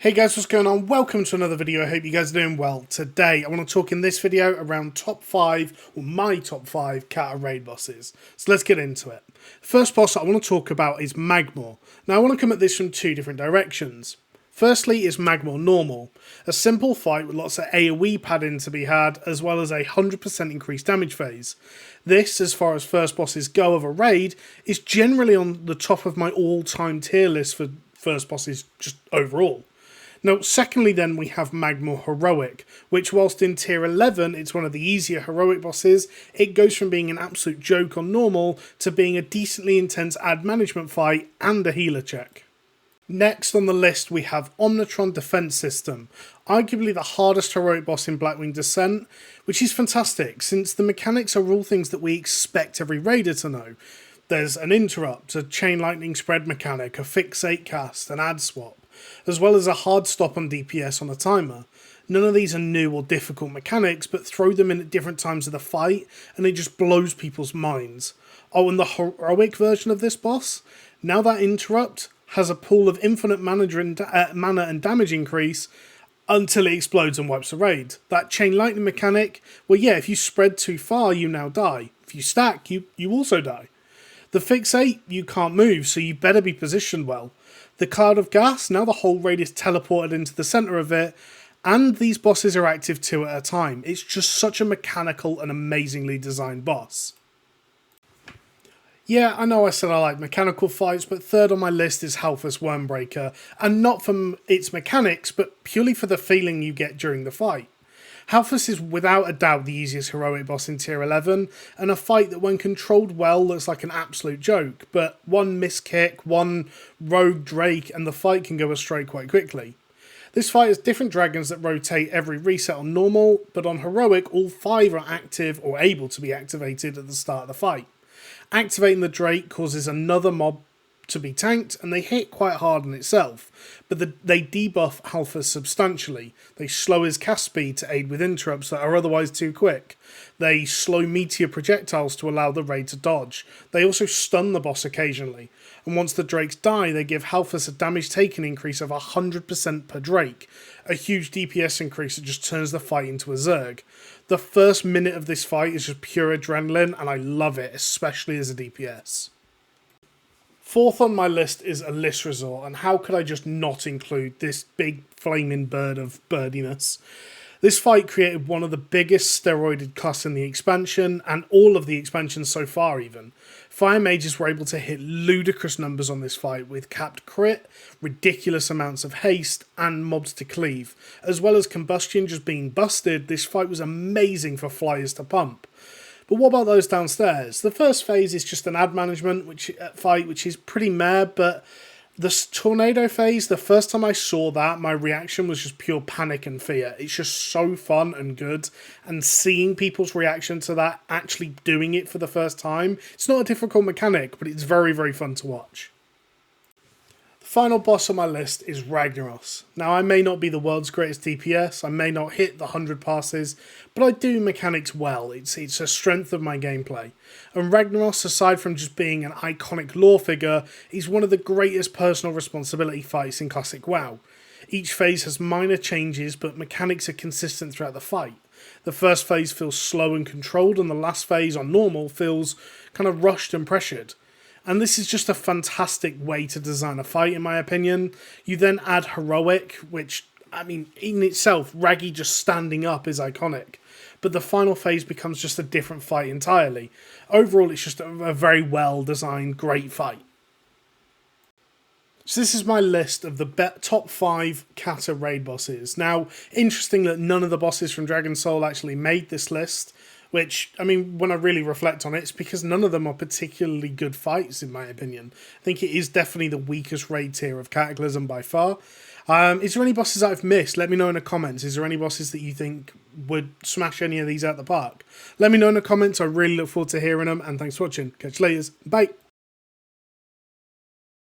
Hey guys, what's going on? Welcome to another video. I hope you guys are doing well. Today, I want to talk in this video around top 5, or my top 5 Cata raid bosses. So let's get into it. The first boss I want to talk about is Magmor. Now I want to come at this from two different directions. Firstly is Magmor Normal, a simple fight with lots of AoE padding to be had, as well as a 100% increased damage phase. This, as far as first bosses go of a raid, is generally on the top of my all-time tier list for first bosses just overall. Now, secondly then, we have Magmor Heroic, which whilst in tier 11 it's one of the easier heroic bosses, it goes from being an absolute joke on normal to being a decently intense ad management fight and a healer check. Next on the list we have Omnitron Defense System, arguably the hardest heroic boss in Blackwing Descent, which is fantastic since the mechanics are all things that we expect every raider to know. There's an interrupt, a chain lightning spread mechanic, a fixate cast, an ad swap, as well as a hard stop on DPS on a timer. None of these are new or difficult mechanics, but throw them in at different times of the fight and it just blows people's minds. Oh, and the heroic version of this boss? Now that interrupt has a pool of infinite mana and damage increase until it explodes and wipes the raid. That chain lightning mechanic, well yeah, if you spread too far you now die. If you stack, you also die. The fixate, you can't move, so you better be positioned well. The cloud of gas, now the whole raid is teleported into the centre of it, and these bosses are active 2 at a time. It's just such a mechanical and amazingly designed boss. Yeah, I know I said I like mechanical fights, but third on my list is Heus Wormbreaker, and not from its mechanics, but purely for the feeling you get during the fight. Heus is without a doubt the easiest heroic boss in tier 11, and a fight that when controlled well looks like an absolute joke, but one miskick, one rogue drake, and the fight can go astray quite quickly. This fight has different dragons that rotate every reset on normal, but on heroic all 5 are active or able to be activated at the start of the fight. Activating the drake causes another mob to be tanked, and they hit quite hard in itself, but they debuff Heus substantially. They slow his cast speed to aid with interrupts that are otherwise too quick. They slow meteor projectiles to allow the raid to dodge. They also stun the boss occasionally, and once the drakes die, they give Heus a damage taken increase of 100% per drake, a huge DPS increase that just turns the fight into a Zerg. The first minute of this fight is just pure adrenaline, and I love it, especially as a DPS. Fourth on my list is Ashe Resort, and how could I just not include this big flaming bird of birdiness? This fight created one of the biggest steroided class in the expansion, and all of the expansions so far even. Fire mages were able to hit ludicrous numbers on this fight with capped crit, ridiculous amounts of haste, and mobs to cleave. As well as combustion just being busted, this fight was amazing for flyers to pump. But what about those downstairs? The first phase is just an ad management fight, which is pretty meh, but the tornado phase, the first time I saw that, my reaction was just pure panic and fear. It's just so fun and good, and seeing people's reaction to that, actually doing it for the first time, it's not a difficult mechanic, but it's very, very fun to watch. The final boss on my list is Ragnaros. Now, I may not be the world's greatest DPS, I may not hit the 100 passes, but I do mechanics well. It's a strength of my gameplay. And Ragnaros, aside from just being an iconic lore figure, is one of the greatest personal responsibility fights in Classic WoW. Each phase has minor changes, but mechanics are consistent throughout the fight. The first phase feels slow and controlled, and the last phase on normal feels kind of rushed and pressured. And this is just a fantastic way to design a fight, in my opinion. You then add heroic, which, I mean, in itself, Raggy just standing up is iconic. But the final phase becomes just a different fight entirely. Overall, it's just a very well-designed, great fight. So this is my list of the top 5 Cata raid bosses. Now, interesting that none of the bosses from Dragon Soul actually made this list, which, I mean, when I really reflect on it, it's because none of them are particularly good fights, in my opinion. I think it is definitely the weakest raid tier of Cataclysm by far. Is there any bosses that I've missed? Let me know in the comments. Is there any bosses that you think would smash any of these out the park? Let me know in the comments. I really look forward to hearing them, and thanks for watching. Catch you later. Bye.